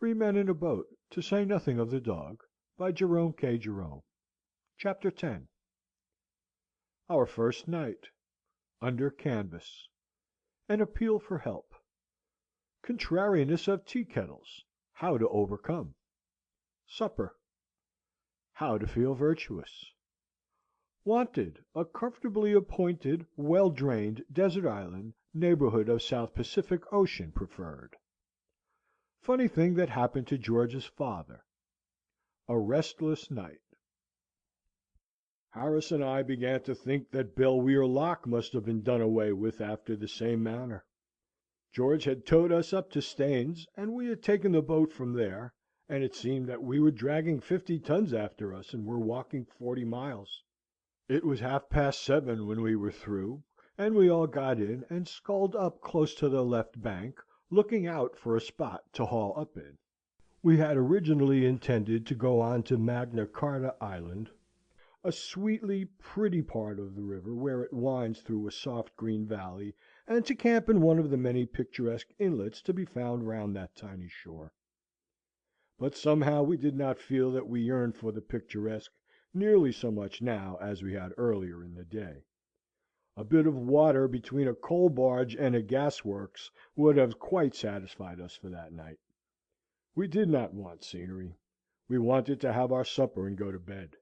Three Men in a Boat, to say nothing of the dog, by Jerome K. Jerome. Chapter 10. Our First Night. Under Canvas. An Appeal for Help. Contrariness of Tea Kettles. How to Overcome. Supper. How to Feel Virtuous. Wanted, a comfortably appointed, well-drained desert island, neighborhood of South Pacific Ocean preferred. Funny thing that happened to George's father. A restless night. Harris and I began to think that Belweir Lock must have been done away with after the same manner. George had towed us up to Staines, and we had taken the boat from there, and it seemed that we were dragging 50 tons after us, and were walking 40 miles. It was 7:30 when we were through, and we all got in and sculled up close to the left bank, looking out for a spot to haul up in. We had originally intended to go on to Magna Carta Island, a sweetly pretty part of the river where it winds through a soft green valley, and to camp in one of the many picturesque inlets to be found round that tiny shore. But somehow we did not feel that we yearned for the picturesque nearly so much now as we had earlier in the day. A bit of water between a coal barge and a gas works would have quite satisfied us for that night. We did not want scenery. We wanted to have our supper and go to bed.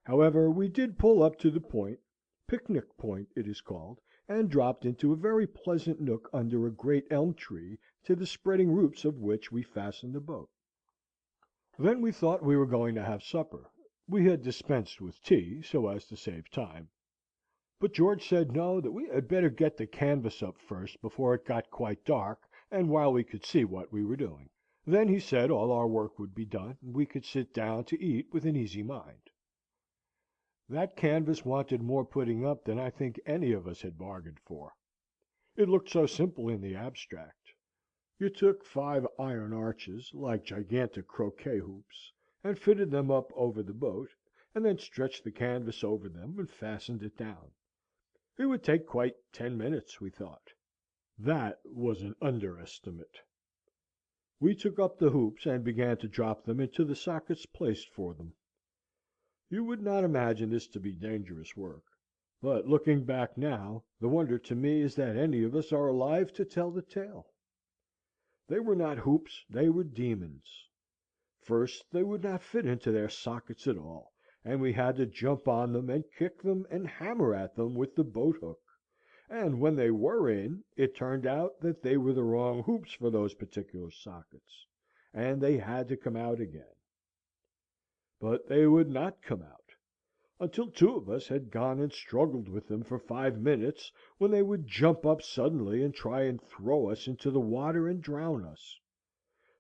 However, we did pull up to the point, Picnic Point it is called, and dropped into a very pleasant nook under a great elm tree, to the spreading roots of which we fastened the boat. Then we thought we were going to have supper. We had dispensed with tea, so as to save time. But George said no, that we had better get the canvas up first before it got quite dark, and while we could see what we were doing. Then he said all our work would be done, and we could sit down to eat with an easy mind. That canvas wanted more putting up than I think any of us had bargained for. It looked so simple in the abstract. You took 5 iron arches, like gigantic croquet hoops, and fitted them up over the boat, and then stretched the canvas over them and fastened it down. It would take quite 10 minutes, we thought. That was an underestimate. We took up the hoops and began to drop them into the sockets placed for them. You would not imagine this to be dangerous work, but looking back now, the wonder to me is that any of us are alive to tell the tale. They were not hoops, they were demons. First, they would not fit into their sockets at all, and we had to jump on them and kick them and hammer at them with the boat hook. And when they were in, it turned out that they were the wrong hoops for those particular sockets, and they had to come out again. But they would not come out, until 2 of us had gone and struggled with them for 5 minutes, when they would jump up suddenly and try and throw us into the water and drown us.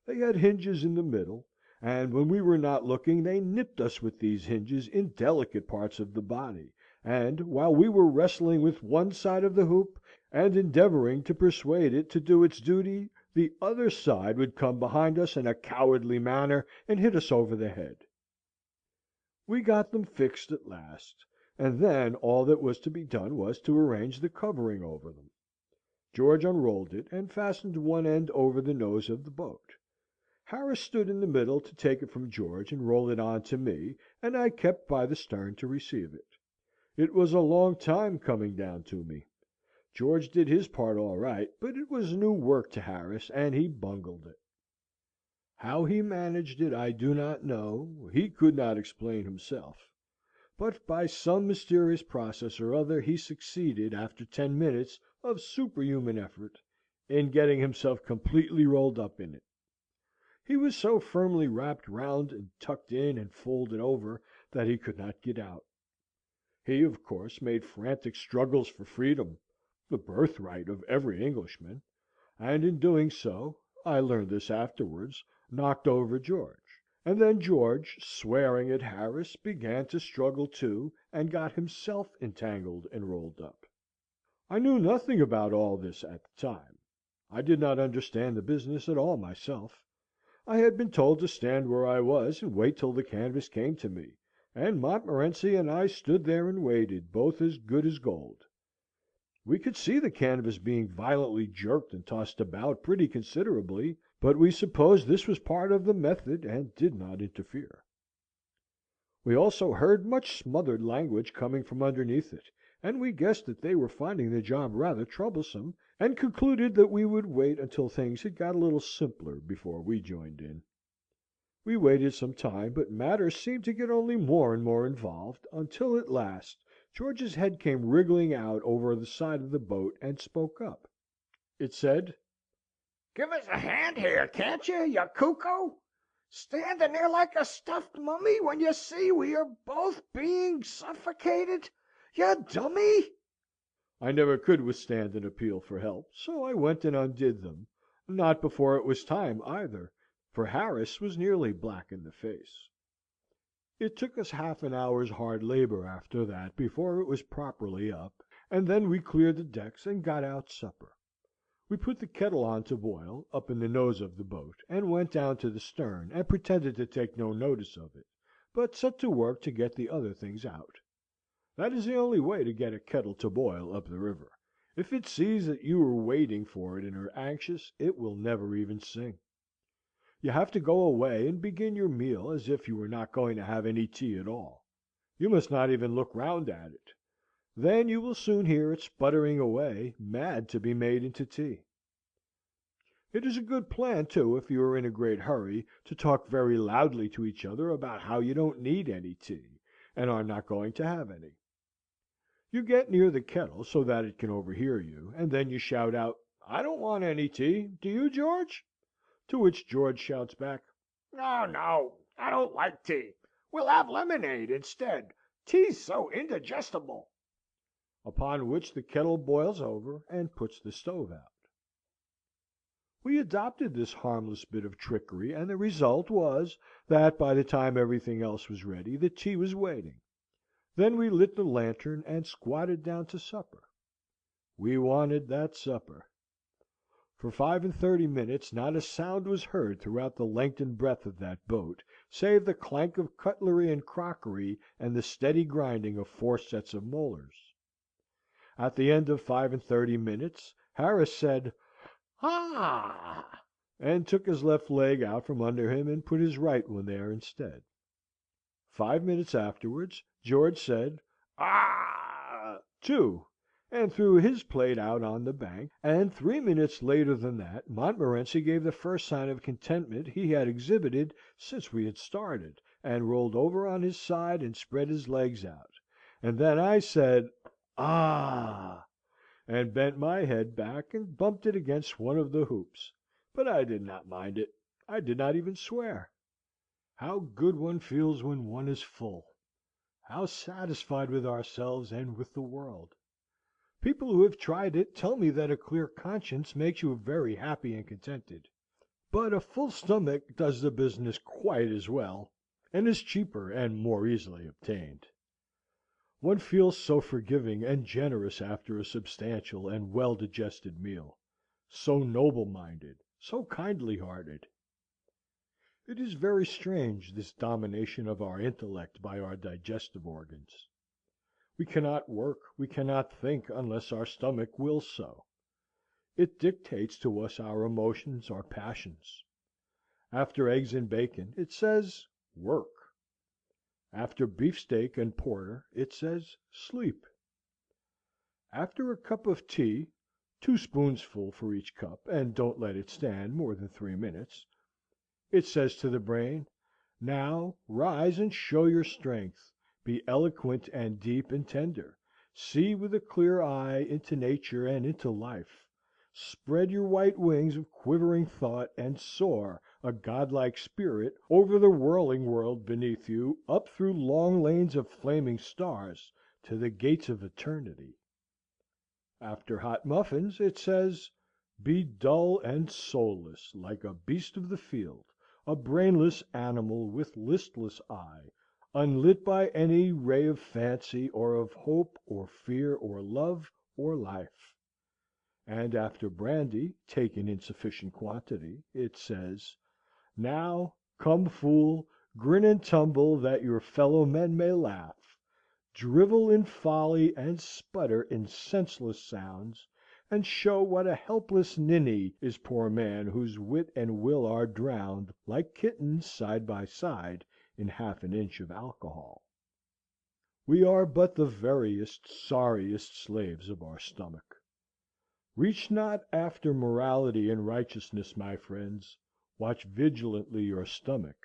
They had hinges in the middle, and when we were not looking they nipped us with these hinges in delicate parts of the body, and while we were wrestling with one side of the hoop, and endeavouring to persuade it to do its duty, the other side would come behind us in a cowardly manner and hit us over the head. We got them fixed at last, and then all that was to be done was to arrange the covering over them. George unrolled it, and fastened one end over the nose of the boat. Harris stood in the middle to take it from George and roll it on to me, and I kept by the stern to receive it. It was a long time coming down to me. George did his part all right, but it was new work to Harris, and he bungled it. How he managed it I do not know, he could not explain himself; but by some mysterious process or other he succeeded, after 10 minutes of superhuman effort, in getting himself completely rolled up in it. He was so firmly wrapped round and tucked in and folded over that he could not get out. He, of course, made frantic struggles for freedom, the birthright of every Englishman, and in doing so, I learned this afterwards, knocked over George; and then George, swearing at Harris, began to struggle too, and got himself entangled and rolled up. I knew nothing about all this at the time. I did not understand the business at all myself. I had been told to stand where I was and wait till the canvas came to me, and Montmorency and I stood there and waited, both as good as gold. We could see the canvas being violently jerked and tossed about pretty considerably, but we supposed this was part of the method, and did not interfere. We also heard much smothered language coming from underneath it, and we guessed that they were finding the job rather troublesome, and concluded that we would wait until things had got a little simpler before we joined in. We waited some time, but matters seemed to get only more and more involved, until at last George's head came wriggling out over the side of the boat and spoke up. It said, "Give us a hand here, can't you cuckoo? Standing there like a stuffed mummy when you see we are both being suffocated, you dummy!" I never could withstand an appeal for help, so I went and undid them, not before it was time either, for Harris was nearly black in the face. It took us half an hour's hard labour after that before it was properly up, and then we cleared the decks and got out supper. We put the kettle on to boil, up in the nose of the boat, and went down to the stern, and pretended to take no notice of it, but set to work to get the other things out. That is the only way to get a kettle to boil up the river. If it sees that you are waiting for it and are anxious, it will never even sing. You have to go away and begin your meal as if you were not going to have any tea at all. You must not even look round at it. Then you will soon hear it sputtering away, mad to be made into tea. It is a good plan, too, if you are in a great hurry, to talk very loudly to each other about how you don't need any tea, and are not going to have any. You get near the kettle so that it can overhear you, and then you shout out, "I don't want any tea. Do you, George?" To which George shouts back, "No, no, I don't like tea. We'll have lemonade instead. Tea's so indigestible." Upon which the kettle boils over and puts the stove out. We adopted this harmless bit of trickery, and the result was that by the time everything else was ready, the tea was waiting. Then we lit the lantern and squatted down to supper. We wanted that supper. For 35 minutes not a sound was heard throughout the length and breadth of that boat, save the clank of cutlery and crockery and the steady grinding of 4 sets of molars. At the end of 35 minutes, Harris said, "Ah!" and took his left leg out from under him and put his right one there instead. 5 minutes afterwards, George said, "Ah!" too, and threw his plate out on the bank, and 3 minutes later than that Montmorency gave the first sign of contentment he had exhibited since we had started, and rolled over on his side and spread his legs out, and then I said, "Ah!" and bent my head back and bumped it against one of the hoops, but I did not mind it. I did not even swear. How good one feels when one is full! How satisfied with ourselves and with the world! People who have tried it tell me that a clear conscience makes you very happy and contented, but a full stomach does the business quite as well, and is cheaper and more easily obtained. One feels so forgiving and generous after a substantial and well-digested meal, so noble-minded, so kindly-hearted. It is very strange, this domination of our intellect by our digestive organs. We cannot work, we cannot think, unless our stomach wills so. It dictates to us our emotions, our passions. After eggs and bacon, it says, "Work." After beefsteak and porter, it says, "Sleep." After a cup of tea, 2 spoonsful for each cup, and don't let it stand more than 3 minutes, it says to the brain, "Now rise and show your strength. Be eloquent and deep and tender. See with a clear eye into nature and into life. Spread your white wings of quivering thought, and soar, a godlike spirit, over the whirling world beneath you, up through long lanes of flaming stars, to the gates of eternity." After hot muffins, it says, "Be dull and soulless, like a beast of the field, a brainless animal with listless eye, unlit by any ray of fancy, or of hope, or fear, or love, or life." And after brandy, taken in sufficient quantity, it says, "Now, come, fool, grin and tumble, that your fellow men may laugh. Drivel in folly, and sputter in senseless sounds, and show what a helpless ninny is poor man whose wit and will are drowned, like kittens side by side, in half an inch of alcohol. We are but the veriest, sorriest slaves of our stomach. Reach not after morality and righteousness, my friends. Watch vigilantly your stomach,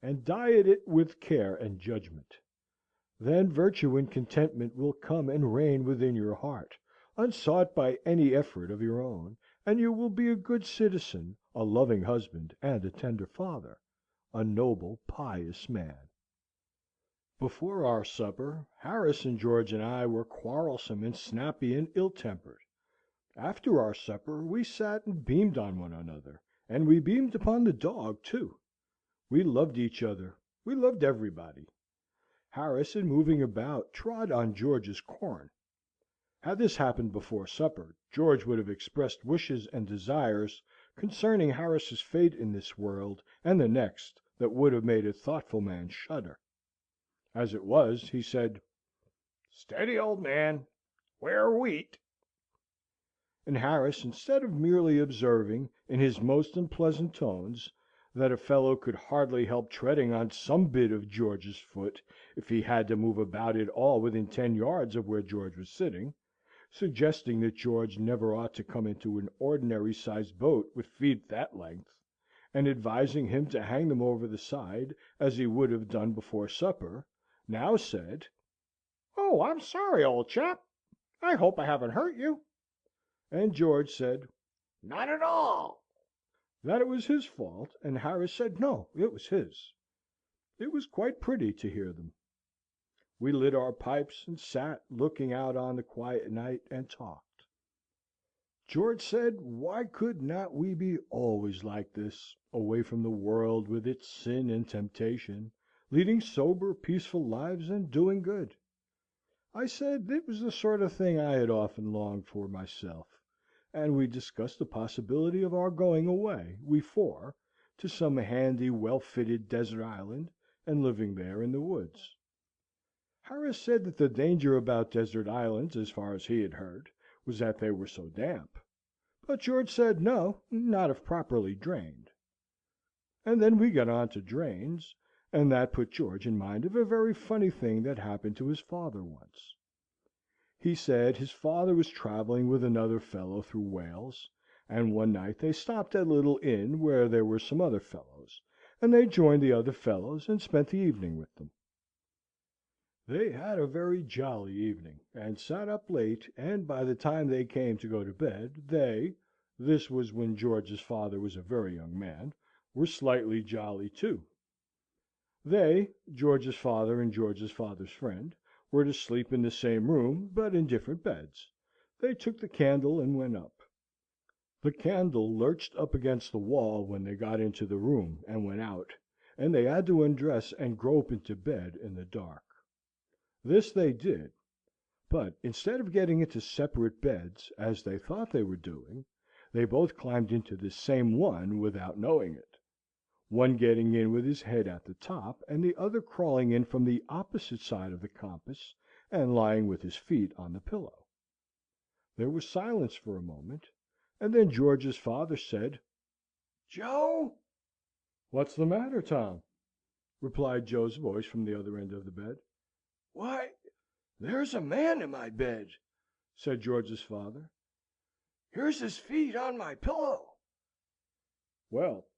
and diet it with care and judgment. Then virtue and contentment will come and reign within your heart, unsought by any effort of your own, and you will be a good citizen, a loving husband, and a tender father, a noble, pious man. Before our supper, Harris and George and I were quarrelsome and snappy and ill-tempered. After our supper, we sat and beamed on one another, and we beamed upon the dog, too. We loved each other. We loved everybody. Harris, in moving about, trod on George's corn. Had this happened before supper, George would have expressed wishes and desires concerning Harris's fate in this world and the next that would have made a thoughtful man shudder. As it was, he said, "Steady, old man. We're wheat." And Harris, instead of merely observing, in his most unpleasant tones, that a fellow could hardly help treading on some bit of George's foot if he had to move about at all within 10 yards of where George was sitting, suggesting that George never ought to come into an ordinary-sized boat with feet that length, and advising him to hang them over the side, as he would have done before supper, now said, "Oh, I'm sorry, old chap. I hope I haven't hurt you." And George said, "Not at all." That it was his fault, and Harris said no, it was his. It was quite pretty to hear them. We lit our pipes, and sat looking out on the quiet night, and talked. George said, why could not we be always like this, away from the world with its sin and temptation, leading sober, peaceful lives, and doing good? I said it was the sort of thing I had often longed for myself, and we discussed the possibility of our going away, we four, to some handy, well-fitted desert island, and living there in the woods. Harris said that the danger about desert islands, as far as he had heard, was that they were so damp. But George said no, not if properly drained. And then we got on to drains, and that put George in mind of a very funny thing that happened to his father once. He said his father was travelling with another fellow through Wales, and one night they stopped at a little inn where there were some other fellows, and they joined the other fellows and spent the evening with them. They had a very jolly evening, and sat up late, and by the time they came to go to bed, this was when George's father was a very young man, were slightly jolly too. They, George's father and George's father's friend, were to sleep in the same room, but in different beds. They took the candle and went up. The candle lurched up against the wall when they got into the room and went out, and they had to undress and grope into bed in the dark. This they did, but instead of getting into separate beds, as they thought they were doing, they both climbed into the same one without knowing it, one getting in with his head at the top, and the other crawling in from the opposite side of the compass, and lying with his feet on the pillow. There was silence for a moment, and then George's father said, "Joe!" "What's the matter, Tom?" replied Joe's voice from the other end of the bed. "Why, there's a man in my bed," said George's father. "Here's his feet on my pillow." "Well,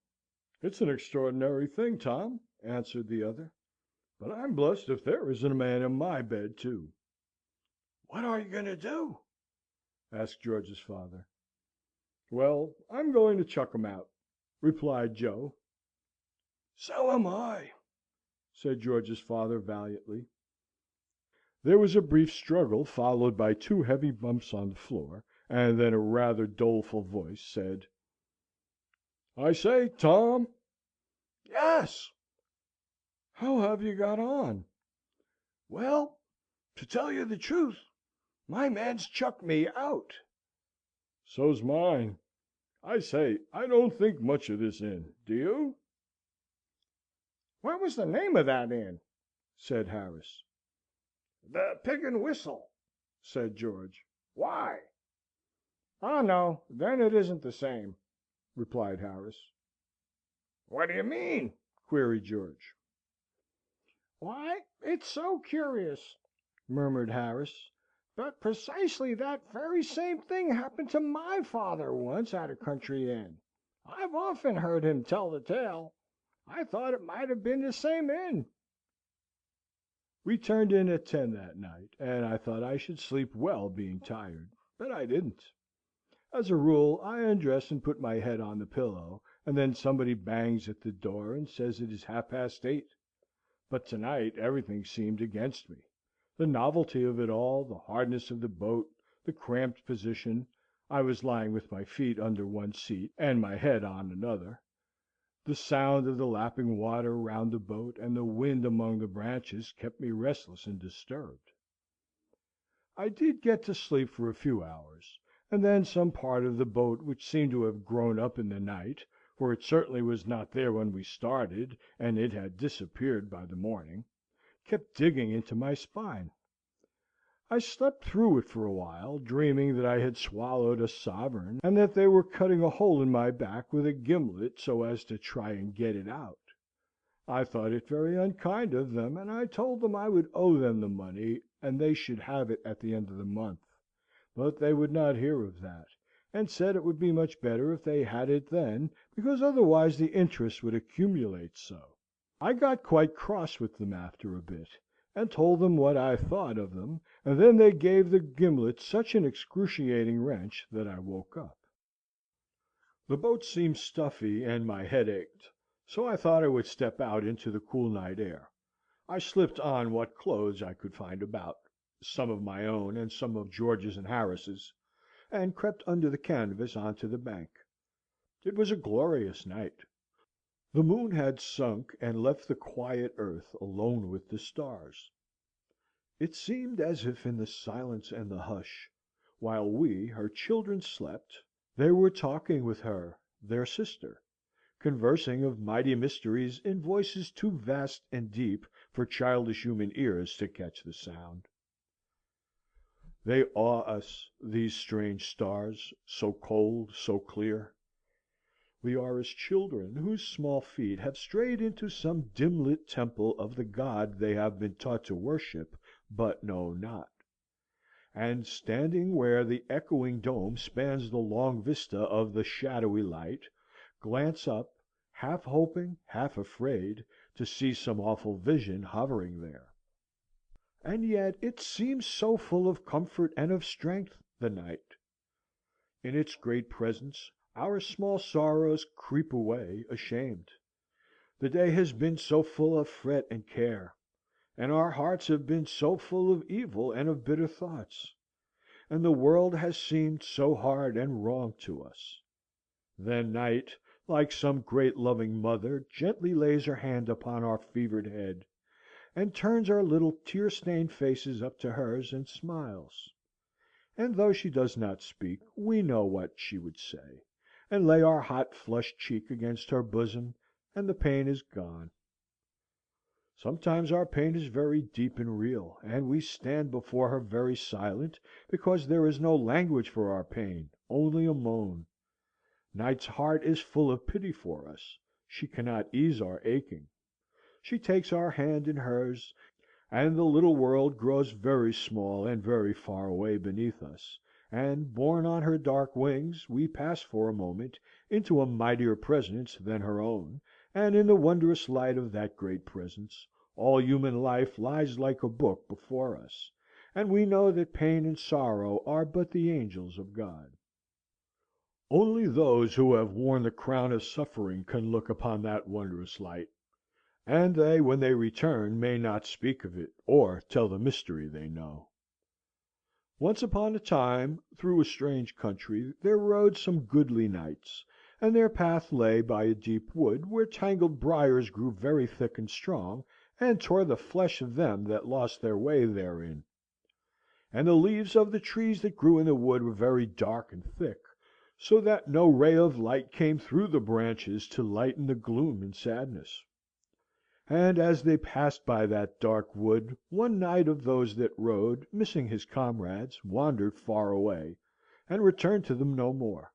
it's an extraordinary thing, Tom," answered the other, "but I'm blessed if there isn't a man in my bed, too." "What are you going to do?" asked George's father. "Well, I'm going to chuck 'em out," replied Joe. "So am I," said George's father valiantly. There was a brief struggle, followed by 2 heavy bumps on the floor, and then a rather doleful voice said, "I say, Tom." "Yes." "How have you got on?" "Well, to tell you the truth, my man's chucked me out." "So's mine. I say, I don't think much of this inn. Do you?" "What was the name of that inn?" said Harris. "The Pig and Whistle," said George. "Why?" "Oh, no, then it isn't the same," replied Harris. "What do you mean?" queried George. "Why, it's so curious," murmured Harris, "but precisely that very same thing happened to my father once at a country inn. I've often heard him tell the tale. I thought it might have been the same inn." We turned in at 10 that night, and I thought I should sleep well, being tired. But I didn't. As a rule, I undress and put my head on the pillow, and then somebody bangs at the door and says it is 8:30. But tonight everything seemed against me. The novelty of it all, the hardness of the boat, the cramped position (I was lying with my feet under one seat and my head on another), the sound of the lapping water round the boat, and the wind among the branches kept me restless and disturbed. I did get to sleep for a few hours, and then some part of the boat which seemed to have grown up in the night, for it certainly was not there when we started, and it had disappeared by the morning, kept digging into my spine. I slept through it for a while, dreaming that I had swallowed a sovereign, and that they were cutting a hole in my back with a gimlet so as to try and get it out. I thought it very unkind of them, and I told them I would owe them the money, and they should have it at the end of the month. But they would not hear of that, and said it would be much better if they had it then, because otherwise the interest would accumulate so. I got quite cross with them after a bit, and told them what I thought of them, and then they gave the gimlet such an excruciating wrench that I woke up. The boat seemed stuffy, and my head ached, so I thought I would step out into the cool night air. I slipped on what clothes I could find about, some of my own and some of George's and Harris's, and crept under the canvas on to the bank. It was a glorious night. The moon had sunk and left the quiet earth alone with the stars. It seemed as if in the silence and the hush, while we, her children, slept, they were talking with her, their sister, conversing of mighty mysteries in voices too vast and deep for childish human ears to catch the sound. They awe us, these strange stars, so cold, so clear. We are as children whose small feet have strayed into some dim lit temple of the God they have been taught to worship but know not, and standing where the echoing dome spans the long vista of the shadowy light, glance up, half hoping, half afraid, to see some awful vision hovering there. And yet it seems so full of comfort and of strength, the night. In its great presence our small sorrows creep away ashamed. The day has been so full of fret and care, and our hearts have been so full of evil and of bitter thoughts, and the world has seemed so hard and wrong to us. Then night, like some great loving mother, gently lays her hand upon our fevered head, and turns our little tear-stained faces up to hers, and smiles. And though she does not speak, we know what she would say, and lay our hot flushed cheek against her bosom, and the pain is gone. Sometimes our pain is very deep and real, and we stand before her very silent, because there is no language for our pain, only a moan. Night's heart is full of pity for us. She cannot ease our aching. She takes our hand in hers, and the little world grows very small and very far away beneath us, and, borne on her dark wings, we pass for a moment into a mightier presence than her own, and in the wondrous light of that great presence, all human life lies like a book before us, and we know that pain and sorrow are but the angels of God. Only those who have worn the crown of suffering can look upon that wondrous light, and they, when they return, may not speak of it, or tell the mystery they know. Once upon a time, through a strange country, there rode some goodly knights, and their path lay by a deep wood, where tangled briars grew very thick and strong, and tore the flesh of them that lost their way therein. And the leaves of the trees that grew in the wood were very dark and thick, so that no ray of light came through the branches to lighten the gloom and sadness. And as they passed by that dark wood, one knight of those that rode, missing his comrades, wandered far away, and returned to them no more;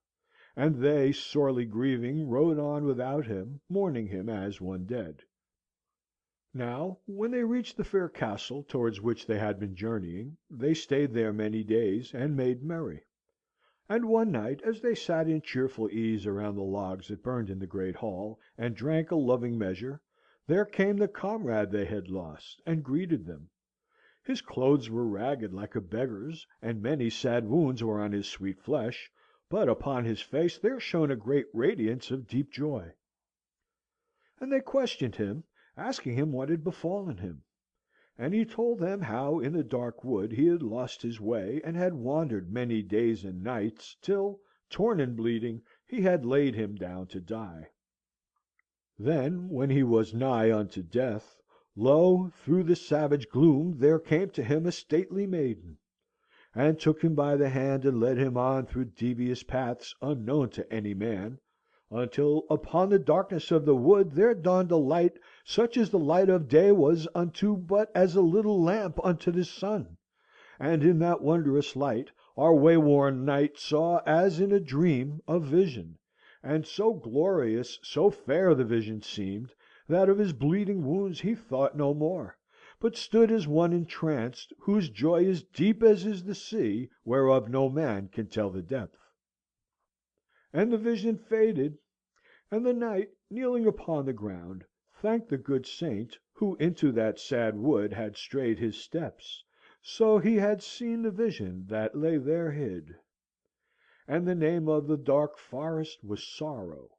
and they, sorely grieving, rode on without him, mourning him as one dead. Now, when they reached the fair castle towards which they had been journeying, they stayed there many days, and made merry. And one night, as they sat in cheerful ease around the logs that burned in the great hall, and drank a loving measure, there came the comrade they had lost, and greeted them. His clothes were ragged like a beggar's, and many sad wounds were on his sweet flesh, but upon his face there shone a great radiance of deep joy. And they questioned him, asking him what had befallen him. And he told them how in the dark wood he had lost his way, and had wandered many days and nights, till, torn and bleeding, he had laid him down to die. Then, when he was nigh unto death, lo, through the savage gloom there came to him a stately maiden, and took him by the hand, and led him on through devious paths unknown to any man, until upon the darkness of the wood there dawned a light such as the light of day was unto but as a little lamp unto the sun; and in that wondrous light our wayworn knight saw, as in a dream, a vision, and so glorious, so fair the vision seemed, that of his bleeding wounds he thought no more, but stood as one entranced, whose joy is deep as is the sea, whereof no man can tell the depth. And the vision faded, and the knight, kneeling upon the ground, thanked the good saint who into that sad wood had strayed his steps, so he had seen the vision that lay there hid. And the name of the dark forest was Sorrow,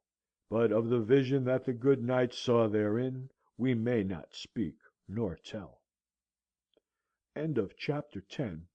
but of the vision that the good knight saw therein we may not speak nor tell. End of Chapter 10.